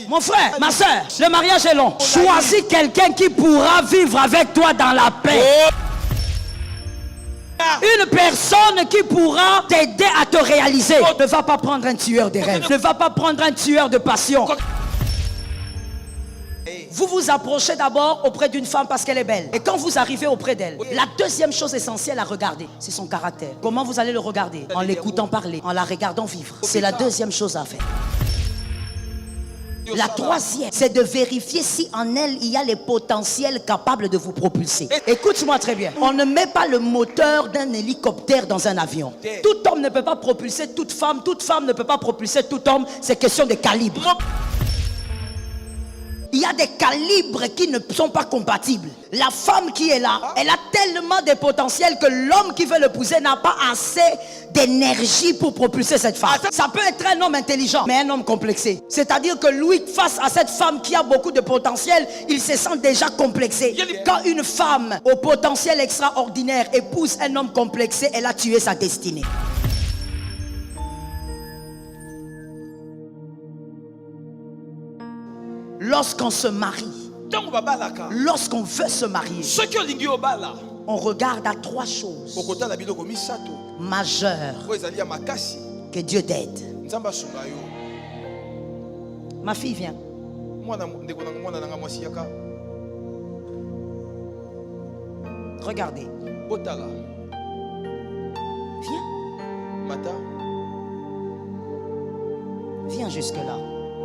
Mon frère, ma soeur, le mariage est long. Choisis quelqu'un qui pourra vivre avec toi dans la paix. Une personne qui pourra t'aider à te réaliser. Ne va pas prendre un tueur de rêves. Ne va pas prendre un tueur de passion. Vous vous approchez d'abord auprès d'une femme parce qu'elle est belle. Et quand vous arrivez auprès d'elle, la deuxième chose essentielle à regarder, c'est son caractère. Comment vous allez le regarder? En l'écoutant parler, en la regardant vivre. C'est la deuxième chose à faire. La troisième, c'est de vérifier si en elle, il y a les potentiels capables de vous propulser. Écoute-moi très bien. On ne met pas le moteur d'un hélicoptère dans un avion. Tout homme ne peut pas propulser toute femme ne peut pas propulser tout homme. C'est question de calibre. Il y a des calibres qui ne sont pas compatibles. La femme qui est là, elle a tellement de potentiel que l'homme qui veut l'épouser n'a pas assez d'énergie pour propulser cette femme. Ça peut être un homme intelligent, mais un homme complexé. C'est-à-dire que lui, face à cette femme qui a beaucoup de potentiel, il se sent déjà complexé. Quand une femme au potentiel extraordinaire épouse un homme complexé, elle a tué sa destinée. Lorsqu'on se marie, lorsqu'on veut se marier, on regarde à trois choses majeures que Dieu t'aide. Ma fille, viens. Regardez. Viens. Viens jusque-là.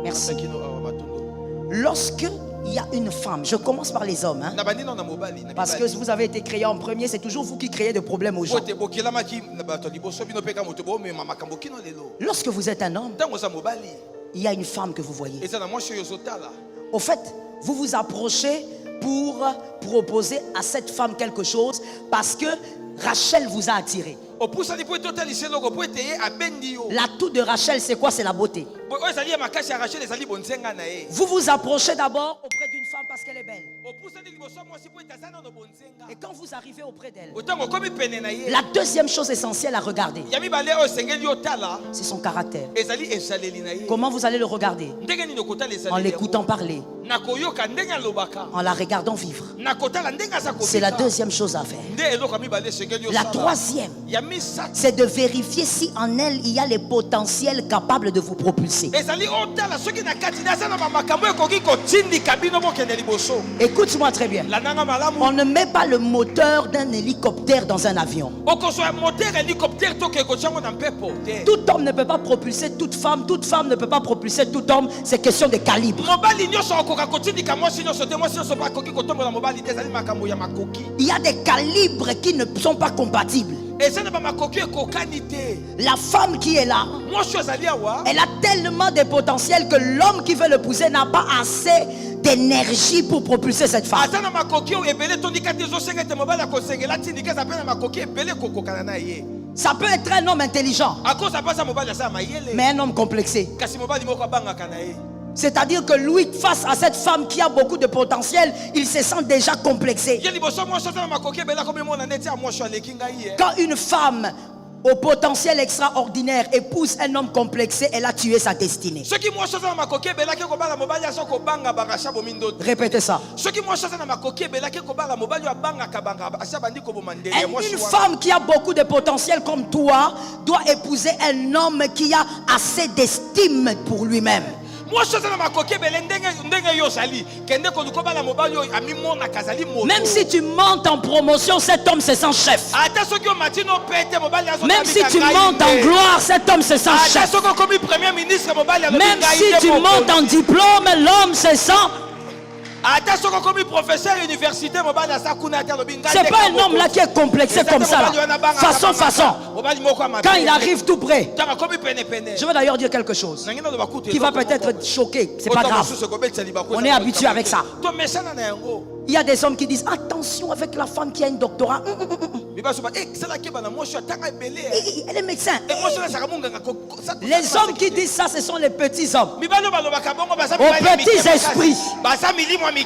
Merci. Lorsque il y a une femme, je commence par les hommes, hein, parce que vous avez été créé en premier, c'est toujours vous qui créez des problèmes aux gens. Lorsque vous êtes un homme, il y a une femme que vous voyez. Au fait, vous vous approchez pour proposer à cette femme quelque chose parce que Rachel vous a attiré. L'atout de Rachel, c'est quoi? C'est la beauté. Vous vous approchez d'abord auprès d'une femme parce qu'elle est belle. Et quand vous arrivez auprès d'elle, la deuxième chose essentielle à regarder, c'est son caractère. Comment vous allez le regarder? En l'écoutant parler, en la regardant vivre. C'est la deuxième chose à faire. La troisième, c'est de vérifier si en elle il y a les potentiels capables de vous propulser. Écoute-moi très bien. On ne met pas le moteur d'un hélicoptère dans un avion. Tout homme ne peut pas propulser toute femme ne peut pas propulser tout homme. C'est question de calibre. Il y a des calibres qui ne sont pas compatibles. La femme qui est là, elle a tellement de potentiel que l'homme qui veut l'épouser n'a pas assez d'énergie pour propulser cette femme. Ça peut être un homme intelligent, mais un homme complexé. C'est-à-dire que lui, face à cette femme qui a beaucoup de potentiel, il se sent déjà complexé. Quand une femme au potentiel extraordinaire épouse un homme complexé, elle a tué sa destinée. Répétez ça. Une femme qui a beaucoup de potentiel comme toi doit épouser un homme qui a assez d'estime pour lui-même. Même si tu montes en promotion, cet homme se sent chef. Même si tu montes en gloire, cet homme se sent chef. Même si tu montes en diplôme, l'homme se sent. C'est pas un homme là qui est complexé comme ça là. Façon. Quand il arrive tout près, je veux d'ailleurs dire quelque chose qui va peut-être choquer. C'est pas grave. On est habitué avec ça. Il y a des hommes qui disent attention avec la femme qui a un doctorat. Elle est médecin. Les hommes qui disent ça, ce sont les petits hommes. Aux petits esprits,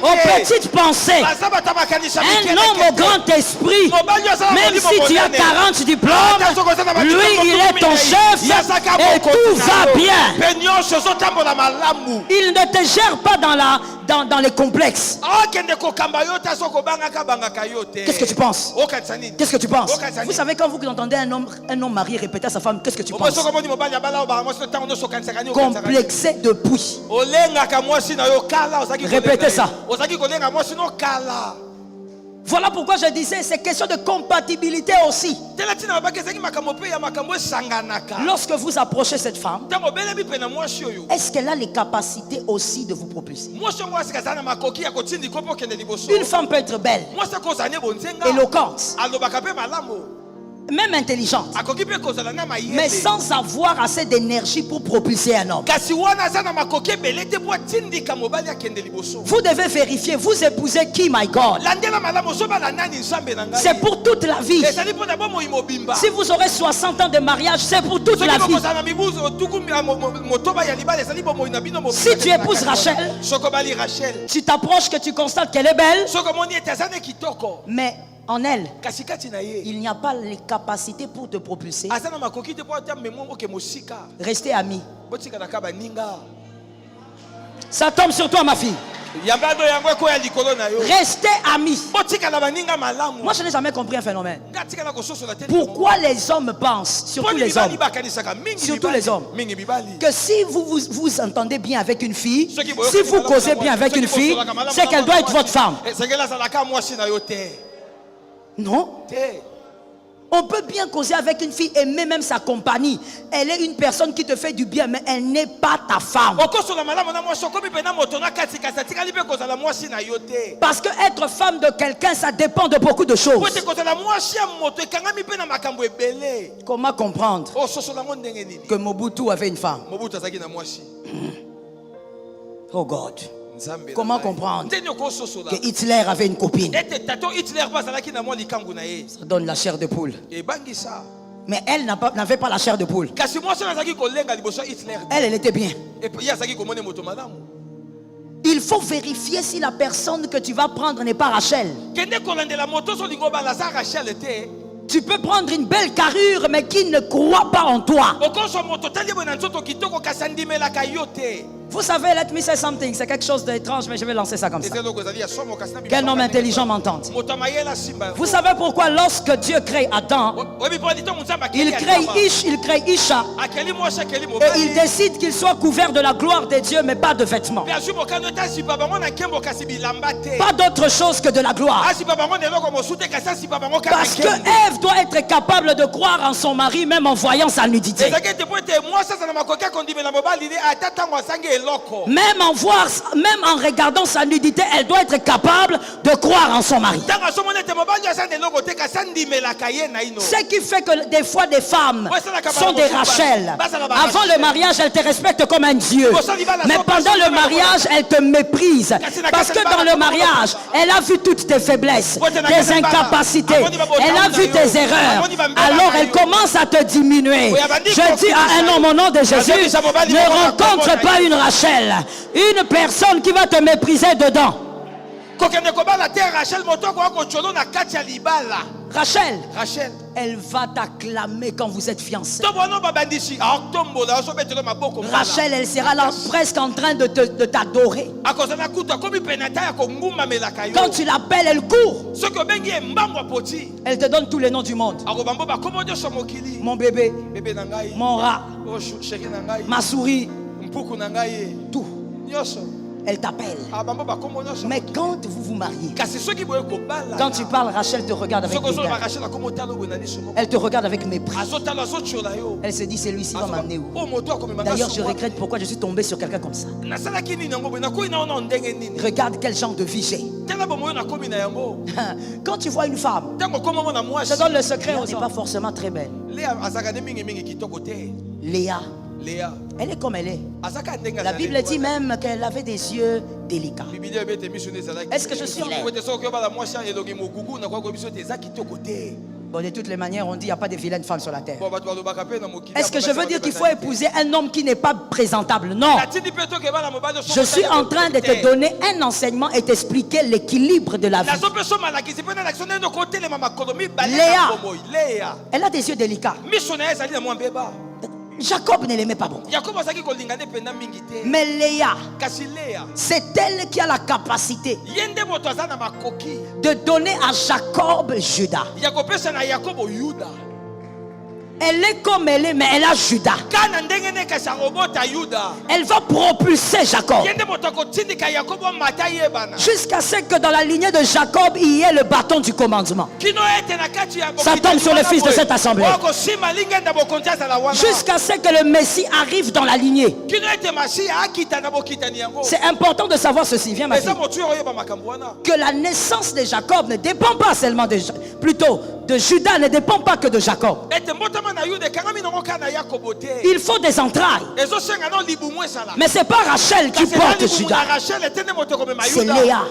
aux petites pensées. Un homme au grand esprit, même si tu as 40 diplômes, lui il est ton chef et tout va bien. Il ne te gère pas dans les complexes. Qu'est-ce que tu penses? Qu'est-ce que tu penses? Vous savez, quand vous entendez un homme marié répéter à sa femme, qu'est-ce que tu penses? Complexé depuis. Répétez ça. Voilà pourquoi je disais, c'est question de compatibilité aussi. Lorsque vous approchez cette femme, est-ce qu'elle a les capacités aussi de vous propulser? Une femme peut être belle, éloquente, même intelligente, mais sans avoir assez d'énergie pour propulser un homme. Vous devez vérifier, vous épousez qui, my God? C'est pour toute la vie. Si vous aurez 60 ans de mariage, c'est pour toute la vie. Si tu épouses Rachel, tu t'approches, que tu constates qu'elle est belle, mais en elle, il n'y a pas les capacités pour te propulser. Restez amis. Ça tombe sur toi, ma fille. Restez amis. Moi, je n'ai jamais compris un phénomène. Pourquoi les hommes pensent, surtout les hommes, que si vous entendez bien avec une fille, si vous causez bien avec une fille, c'est qu'elle doit être votre femme. Non. On peut bien causer avec une fille, aimer même sa compagnie. Elle est une personne qui te fait du bien, mais elle n'est pas ta femme. Parce que être femme de quelqu'un, ça dépend de beaucoup de choses. Comment comprendre que Mobutu avait une femme? Oh God. Comment comprendre que Hitler avait une copine? Ça donne la chair de poule. Mais elle n'avait pas la chair de poule. Elle était bien. Il faut vérifier si la personne que tu vas prendre n'est pas Rachel. Tu peux prendre une belle carrure mais qui ne croit pas en toi. Vous savez, let me say something. C'est quelque chose d'étrange, mais je vais lancer ça comme ça. Quel homme intelligent m'entende? Vous savez pourquoi lorsque Dieu crée Adam, il crée Ish, il crée Isha, et il décide qu'il soit couvert de la gloire de Dieu, mais pas de vêtements. Pas d'autre chose que de la gloire. Parce que Ève doit être capable de croire en son mari, même en voyant sa nudité. Même en regardant sa nudité, elle doit être capable de croire en son mari. Ce qui fait que des fois des femmes sont des Rachel. Avant le mariage, elles te respectent comme un dieu. Mais pendant le mariage, elles te méprisent. Parce que dans le mariage, elle a vu toutes tes faiblesses, tes incapacités. Elle a vu tes erreurs. Alors elle commence à te diminuer. Je dis à un homme au nom de Jésus, ne rencontre pas une Rachel, une personne qui va te mépriser dedans. Rachel, elle va t'acclamer quand vous êtes fiancés. Rachel, elle sera là presque en train de t'adorer. Quand tu l'appelles, elle court. Elle te donne tous les noms du monde. Mon bébé, mon rat, ma souris, tout. Elle t'appelle. Mais quand vous vous mariez, quand tu parles, Rachel te regarde avec dédain. Elle te regarde avec mépris. Elle se dit, celui-ci va m'amener où? D'ailleurs, je regrette pourquoi je suis tombé sur quelqu'un comme ça. Regarde quel genre de vie j'ai. Quand tu vois une femme, je te donne le secret, elle n'est pas forcément très belle. Léa, elle est comme elle est. La Bible dit même qu'elle avait des yeux délicats. Est-ce que je suis clair? Bon, de toutes les manières, on dit qu'il n'y a pas de vilaine femme sur la terre. Est-ce que je veux dire qu'il faut épouser un homme qui n'est pas présentable? Non. Je suis en train de te donner un enseignement et t'expliquer l'équilibre de la vie. Léa, elle a des yeux délicats. Jacob ne l'aimait pas beaucoup. Mais Léa, c'est elle qui a la capacité de donner à Jacob Judas. Elle est comme elle est, mais elle a Judas. Elle va propulser Jacob. Jusqu'à ce que dans la lignée de Jacob, il y ait le bâton du commandement. Ça tombe sur le fils de cette assemblée. Jusqu'à ce que le Messie arrive dans la lignée. C'est important de savoir ceci. Viens ma fille. Que la naissance de Jacob ne dépend pas seulement de Judas, ne dépend pas que de Jacob. Il faut des entrailles. Mais c'est pas Rachel qui porte Judas. C'est Léa.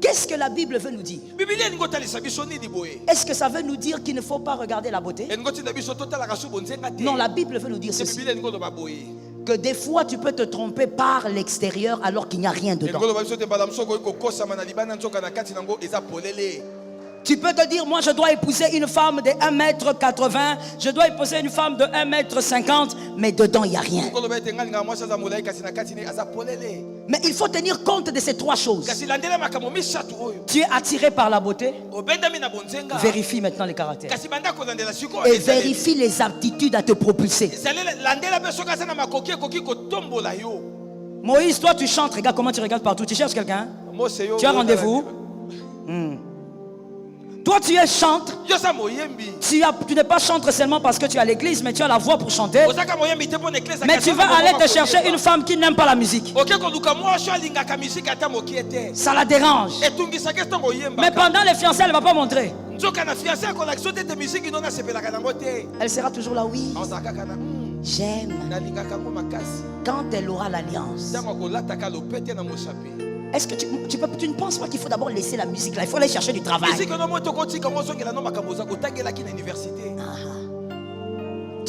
Qu'est-ce que la Bible veut nous dire? Est-ce que ça veut nous dire qu'il ne faut pas regarder la beauté? Non, la Bible veut nous dire ceci. Que des fois tu peux te tromper par l'extérieur alors qu'il n'y a rien dedans. Tu peux te dire, moi je dois épouser une femme de 1m80, je dois épouser une femme de 1m50, mais dedans il n'y a rien. Mais il faut tenir compte de ces trois choses. Tu es attiré par la beauté. Vérifie maintenant les caractères. Et vérifie les aptitudes à te propulser. Moïse, toi tu chantes, regarde comment tu regardes partout. Tu cherches quelqu'un? Tu as rendez-vous? Toi tu es chantre. Tu n'es pas chantre seulement parce que tu es à l'église, mais tu as la voix pour chanter. Mais tu vas aller te chercher une femme qui n'aime pas la musique. Ça la dérange. Mais pendant les fiançailles, elle ne va pas montrer. Elle sera toujours là, oui. J'aime. Quand elle aura l'alliance. Est-ce que tu ne penses pas qu'il faut d'abord laisser la musique là? Il faut aller chercher du travail. Tu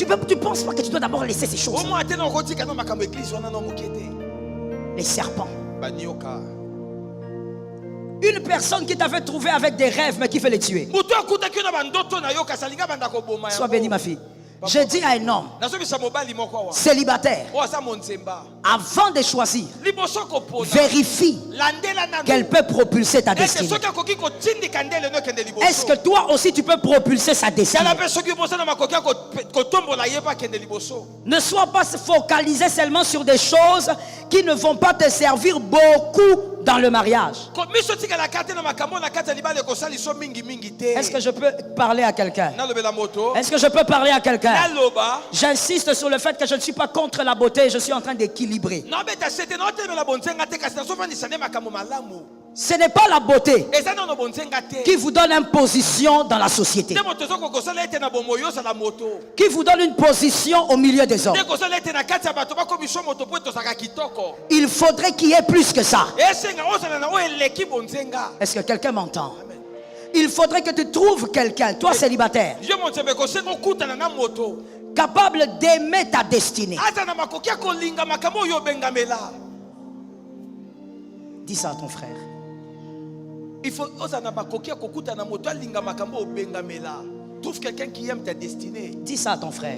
ne penses pas que tu dois d'abord laisser ces choses? Les serpents. Une personne qui t'avait trouvé avec des rêves mais qui fait les tuer. Sois béni ma fille. Je dis à un homme célibataire, avant de choisir, vérifie qu'elle peut propulser ta destinée. Est-ce que toi aussi tu peux propulser sa destinée? Ne sois pas focalisé seulement sur des choses qui ne vont pas te servir beaucoup dans le mariage. Est-ce que je peux parler à quelqu'un? Est-ce que je peux parler à quelqu'un? J'insiste sur le fait que je ne suis pas contre la beauté, je suis en train d'équilibrer. Ce n'est pas la beauté qui vous donne une position dans la société, qui vous donne une position au milieu des hommes. Il faudrait qu'il y ait plus que ça. Est-ce que quelqu'un m'entend? Il faudrait que tu trouves quelqu'un, toi célibataire, capable d'aimer ta destinée. Dis ça à ton frère. Il faut trouve quelqu'un qui aime ta destinée. Dis ça à ton frère.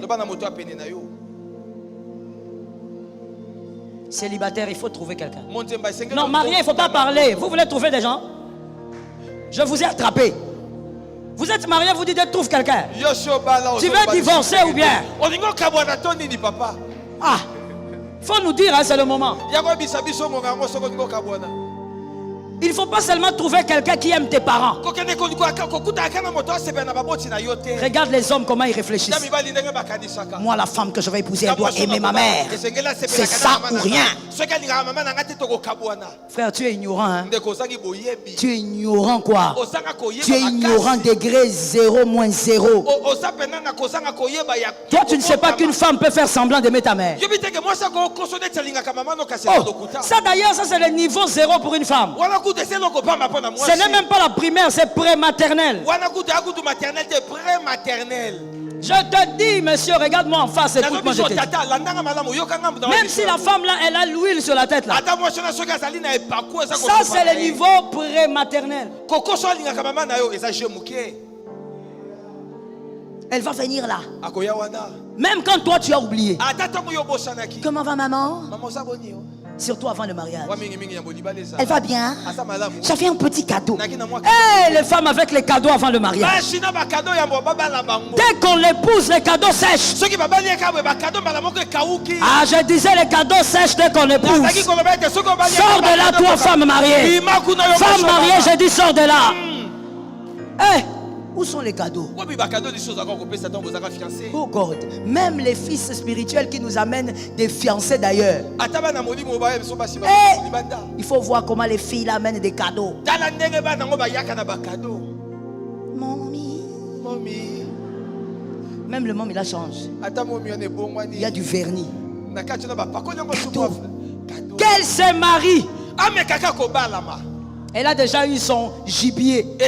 Célibataire, il faut trouver quelqu'un. Non, marié, il ne faut pas parler. Vous voulez trouver des gens? Je vous ai attrapé. Vous êtes marié, vous dites trouve quelqu'un. Tu veux divorcer ou bien? Ah, il faut nous dire, hein, c'est le moment. Il ne faut pas seulement trouver quelqu'un qui aime tes parents. Regarde les hommes comment ils réfléchissent. Moi la femme que je vais épouser, elle doit aimer ma mère. C'est ça ou rien. Frère, tu es ignorant, hein? Tu es ignorant quoi? Tu es ignorant degré 0 moins 0. Toi tu ne sais pas qu'une femme peut faire semblant d'aimer ta mère. Oh, ça d'ailleurs, ça c'est le niveau 0 pour une femme. Ce n'est même pas la primaire, c'est pré-maternelle. Je te dis, monsieur, regarde-moi en face, écoute-moi. Même si la femme là, elle a l'huile sur la tête là. Ça, c'est le niveau pré-maternel. Elle va venir là. Même quand toi tu as oublié. Comment va maman? Surtout avant le mariage. Elle va bien. J'avais un petit cadeau. Hey, les femmes avec les cadeaux avant le mariage. Dès qu'on l'épouse, les cadeaux sèchent. Ah, je disais les cadeaux sèchent dès qu'on l'épouse. Sors de là, toi, femme mariée. Femme mariée, je dis sors de là. Hey, où sont les cadeaux? Oh God, même les fils spirituels qui nous amènent des fiancés d'ailleurs. Il faut voir comment les filles amènent des cadeaux. Mommy. Même le môme il a changé. Il y a du vernis. Qu'elle se marie. Elle a déjà eu son gibier. Il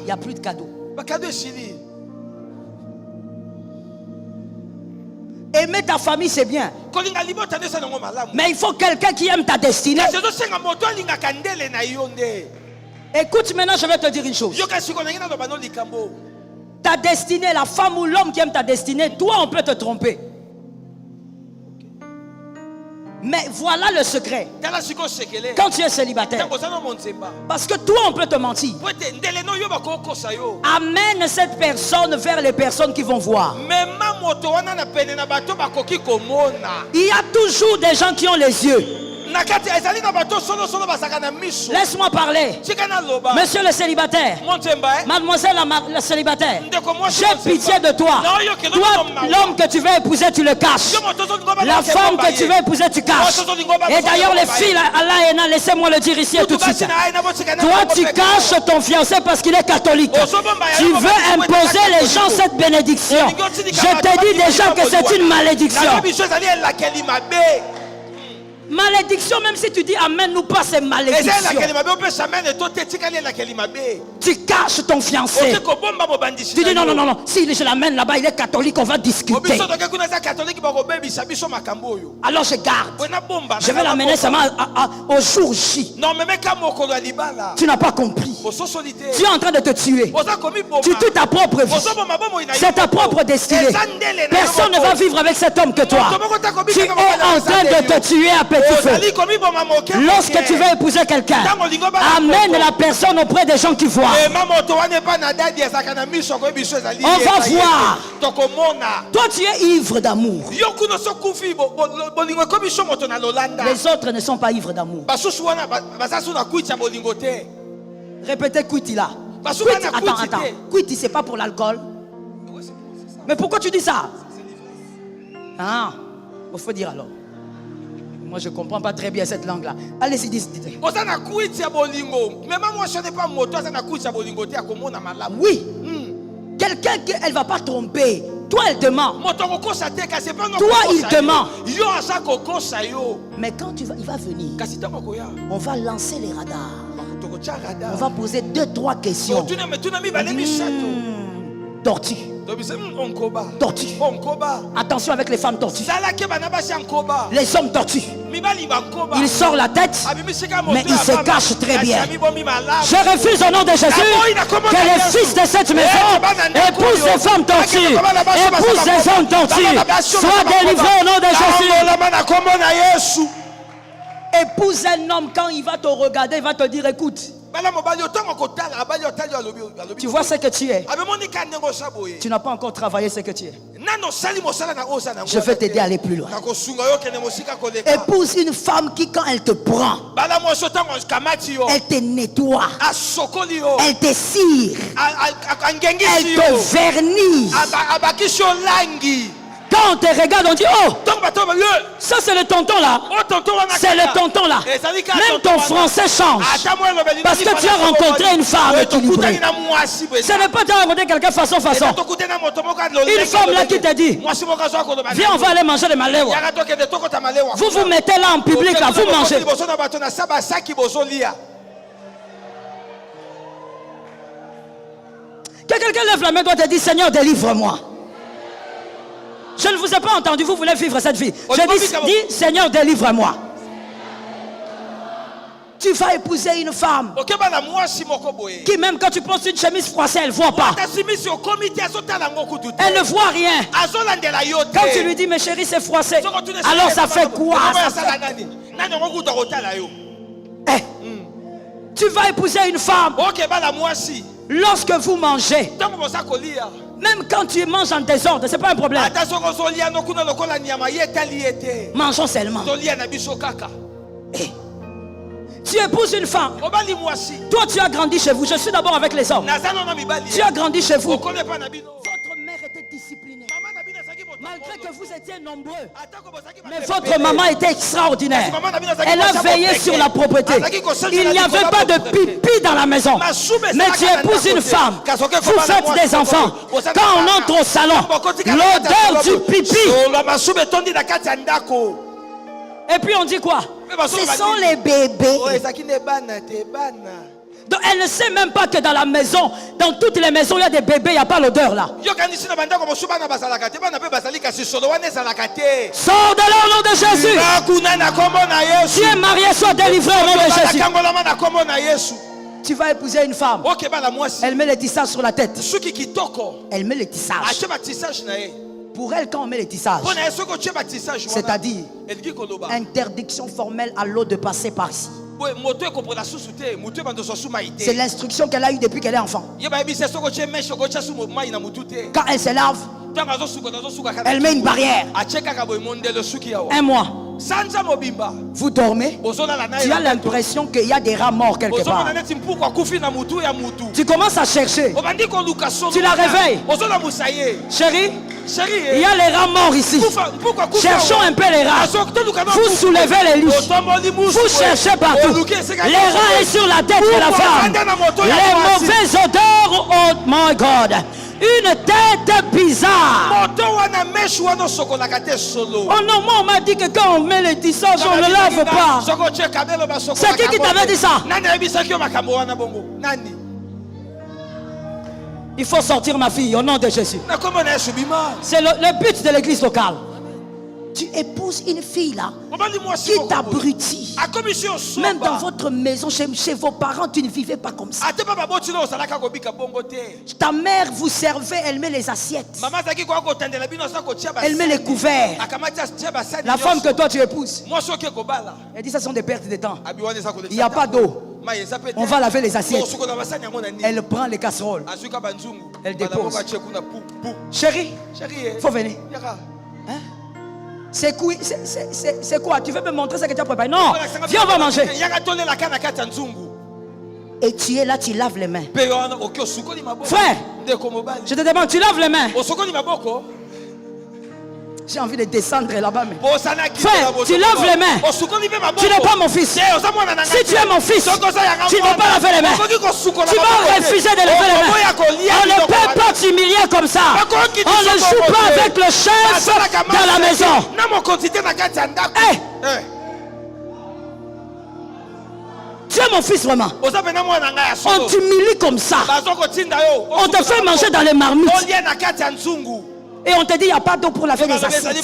n'y a plus de cadeaux. Aimer ta famille, c'est bien. Mais il faut quelqu'un qui aime ta destinée. Écoute, maintenant, je vais te dire une chose. Ta destinée, la femme ou l'homme qui aime ta destinée, toi, on peut te tromper. Mais voilà le secret. Quand tu es célibataire, parce que toi on peut te mentir. Amène cette personne vers les personnes qui vont voir. Il y a toujours des gens qui ont les yeux. Laisse-moi parler. Monsieur le célibataire, mademoiselle la célibataire, j'ai pitié de toi. Toi, l'homme que tu veux épouser, tu le caches. La femme que tu veux épouser, tu caches. Et d'ailleurs, les filles, Allah, laissez-moi le dire ici et tout de suite. Toi, tu caches ton fiancé parce qu'il est catholique. Tu veux imposer les gens cette bénédiction. Je te dis déjà que c'est une malédiction. Malédiction, même si tu dis amène-nous pas, c'est malédiction. Tu caches ton fiancé. Tu dis non, si je l'amène là-bas, il est catholique, on va discuter. Alors je garde. Je vais l'amener seulement au jour J. Tu n'as pas compris. Tu es en train de te tuer. Tu tues ta propre vie. C'est ta propre destinée. Personne ne va vivre avec cet homme que toi. Tu es en train de te tuer à petit feu. Lorsque tu veux épouser quelqu'un, amène la personne auprès des gens qui voient. On va voir. Toi tu es ivre d'amour. Les autres ne sont pas ivres d'amour. Répétez quiti là. Attends. Quiti c'est pas pour l'alcool. Mais pourquoi tu dis ça? Ah, il faut dire alors. Moi je ne comprends pas très bien cette langue là. Allez-y, dites. Oui. Quelqu'un qu'elle ne va pas tromper. Toi elle te ment. Toi il te ment. Mais quand il va venir, on va lancer les radars. On va poser 2-3 questions. Tortue. Attention avec les femmes tortues. Les hommes tortues. Il sort la tête, mais il se cache très bien. Je refuse au nom de Jésus que les fils de cette maison épousent des femmes tortues, épousent des hommes tortues. Sois délivré au nom de Jésus. Épouse un homme, quand il va te regarder, il va te dire écoute. Tu vois ce que tu es. Tu n'as pas encore travaillé ce que tu es. Je vais t'aider à aller plus loin. Épouse une femme qui, quand elle te prend, elle te nettoie, elle te cire, elle te vernit. Quand on te regarde, on dit oh, ça c'est le tonton là. C'est le tonton là. Même ton français change. Parce que tu as rencontré une femme équilibrée. Ce n'est pas tu as rencontré quelqu'un façon. Une femme là qui te dit viens, on va aller manger le maléwa. Vous vous mettez là en public là, vous mangez. Que quelqu'un lève la main, doit te dire Seigneur, délivre-moi. Je ne vous ai pas entendu, vous voulez vivre cette vie. Je dis Seigneur, délivre-moi. Tu vas épouser une femme qui, même quand tu portes une chemise froissée, elle ne voit pas. Elle ne voit rien. Quand tu lui dis, mes chéris, c'est froissé, alors ça fait quoi? Tu vas épouser une femme. Lorsque vous mangez, même quand tu manges en désordre, ce n'est pas un problème. Mangeons seulement. Tu épouses une femme. Toi, tu as grandi chez vous. Je suis d'abord avec les hommes. Tu as grandi chez vous. Votre mère était disciplinée. Malgré que vous étiez nombreux, mais votre maman était extraordinaire. Elle a veillé sur la propreté. Il n'y avait pas de pipi dans la maison. Mais tu épouses une femme. Vous faites des enfants. Quand on entre au salon, l'odeur du pipi. Et puis on dit quoi? Ce sont les bébés. Donc elle ne sait même pas que dans la maison, dans toutes les maisons, il y a des bébés, il n'y a pas l'odeur là. Sors de là au nom de Jésus. Tu es marié, sois délivré au nom de Jésus. Tu vas épouser une femme. Elle met les tissages sur la tête. Elle met les tissages. Pour elle, quand on met les tissages, c'est-à-dire interdiction formelle à l'eau de passer par ici. C'est l'instruction qu'elle a eue depuis qu'elle est enfant. Quand elle se lave, elle met une barrière. Un mois. Vous dormez. Tu as l'impression qu'il y a des rats morts quelque part. Tu commences à chercher. Tu la réveilles. Chérie, il y a les rats morts ici. Cherchons un peu les rats. Vous soulevez les lits. Vous cherchez partout. Les rats sont sur la tête de la femme. Les mauvaises odeurs. Oh my God. Une tête bizarre. Oh non, moi on m'a dit que quand on met les tissages, on ne lave pas. C'est qui t'avait dit ça? Il faut sortir ma fille au nom de Jésus. C'est le but de l'église locale. Tu épouses une fille là qui t'abrutit. Même dans votre maison, chez vos parents, tu ne vivais pas comme ça. Ta mère vous servait, elle met les assiettes. Elle met les couverts. La femme que toi tu épouses, elle dit ça sont des pertes de temps. Il n'y a pas d'eau. On va laver les assiettes. Elle prend les casseroles. Elle dépose. Chérie, il faut venir. Hein? C'est quoi? Tu veux me montrer ce que tu as préparé? Non, viens, on va manger. Et tu es là, tu laves les mains. Frère, je te demande, tu laves les mains. J'ai envie de descendre là-bas. Frère, tu laves les mains. Tu n'es pas mon fils. Si tu es mon fils, tu ne vas pas laver les mains. Tu vas refuser de lever les mains. On ne peut pas t'humilier comme ça. On ne joue pas avec le chef dans la maison. Hey. Tu es mon fils vraiment. On t'humilie comme ça. On te fait manger dans les marmites. Et on te dit il n'y a pas d'eau pour laver les assiettes.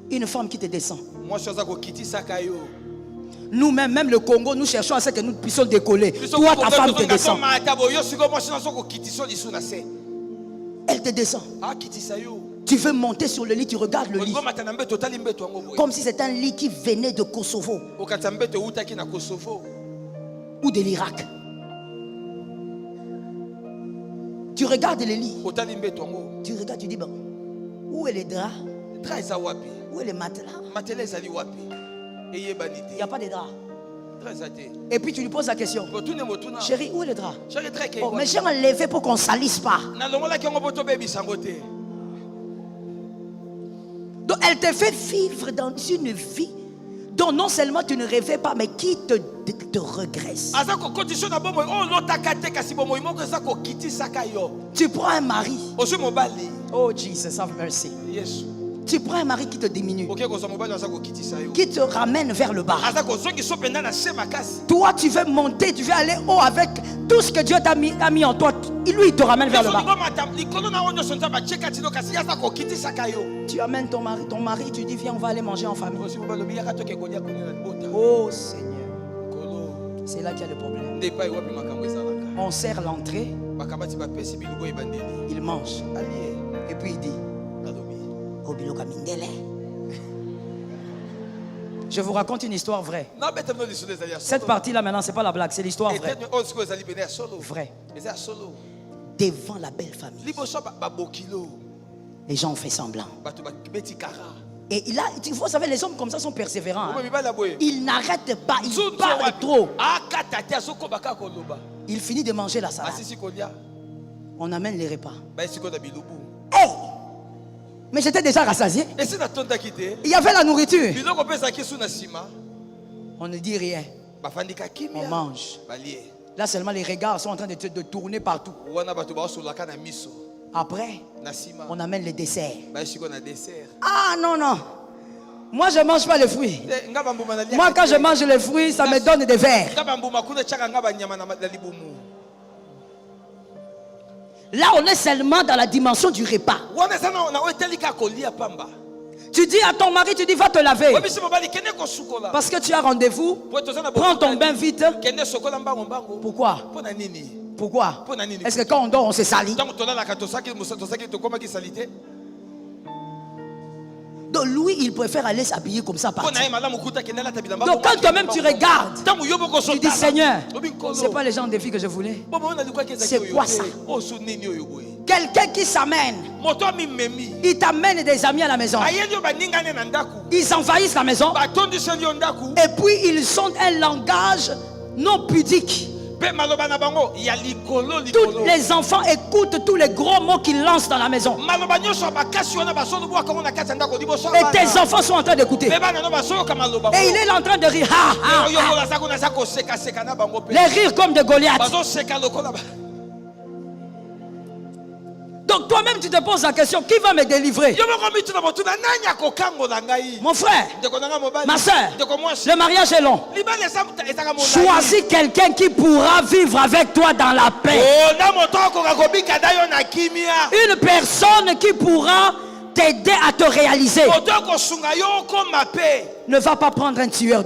Une femme qui te descend. Nous-mêmes, même le Congo, nous cherchons à ce que nous puissions décoller. Toi, ta femme te descend. Elle te descend. Tu veux monter sur le lit, tu regardes le lit. Comme si c'était un lit qui venait de Kosovo. Ou de l'Irak. Tu regardes les lits. Tu regardes, tu dis bon, où est les draps? Où est les matelas? Il n'y a pas de draps. Et puis tu lui poses la question. Chérie, où est le drap? Oh, mais j'ai enlevé pour qu'on ne salisse pas. Donc elle te fait vivre dans une vie dont non seulement tu ne rêvais pas, mais qui te regresse. Tu prends un mari. Oh Jesus, have mercy. Yes. Tu prends un mari qui te diminue, qui te ramène vers le bas. Toi, tu veux monter, tu veux aller haut avec tout ce que Dieu t'a mis en toi. Lui, il te ramène vers le bas. Tu amènes ton mari, tu dis viens, on va aller manger en famille. Oh Seigneur, c'est là qu'il y a le problème. On sert l'entrée, il mange, et puis il dit je vous raconte une histoire vraie. Cette partie-là maintenant, c'est pas la blague, c'est l'histoire vraie. Vrai. Devant la belle famille, les gens ont fait semblant. Et vous savez, les hommes comme ça sont persévérants. Hein? Ils n'arrêtent pas, ils parlent trop. Il finit de manger la salade. On amène les repas. Hey! Mais j'étais déjà rassasié. Il y avait la nourriture. On ne dit rien. On mange. Là seulement les regards sont en train de tourner partout. Après, on amène les desserts. Ah non, non. Moi je ne mange pas les fruits. Moi quand je mange les fruits, ça me donne des vers. Là, on est seulement dans la dimension du repas. Tu dis à ton mari, tu dis va te laver. Parce que tu as rendez-vous. Prends ton bain vite. Pourquoi? Pourquoi? Est-ce que quand on dort, on se salit? Donc lui, il préfère aller s'habiller comme ça partir. Donc quand toi-même tu regardes, tu dis Seigneur, c'est pas les gens de filles que je voulais. C'est quoi ça? Quelqu'un qui s'amène, il t'amène des amis à la maison. Ils envahissent la maison. Et puis ils sont un langage non pudique. Tous les enfants écoutent tous les gros mots qu'ils lancent dans la maison. Et tes enfants sont en train d'écouter. Et il est en train de rire. Les rires comme de Goliath. Donc toi-même tu te poses la question, qui va me délivrer? Mon frère, ma soeur, le mariage est long. Choisis quelqu'un qui pourra vivre avec toi dans la paix. Une personne qui pourra t'aider à te réaliser. Ne va pas prendre un tueur.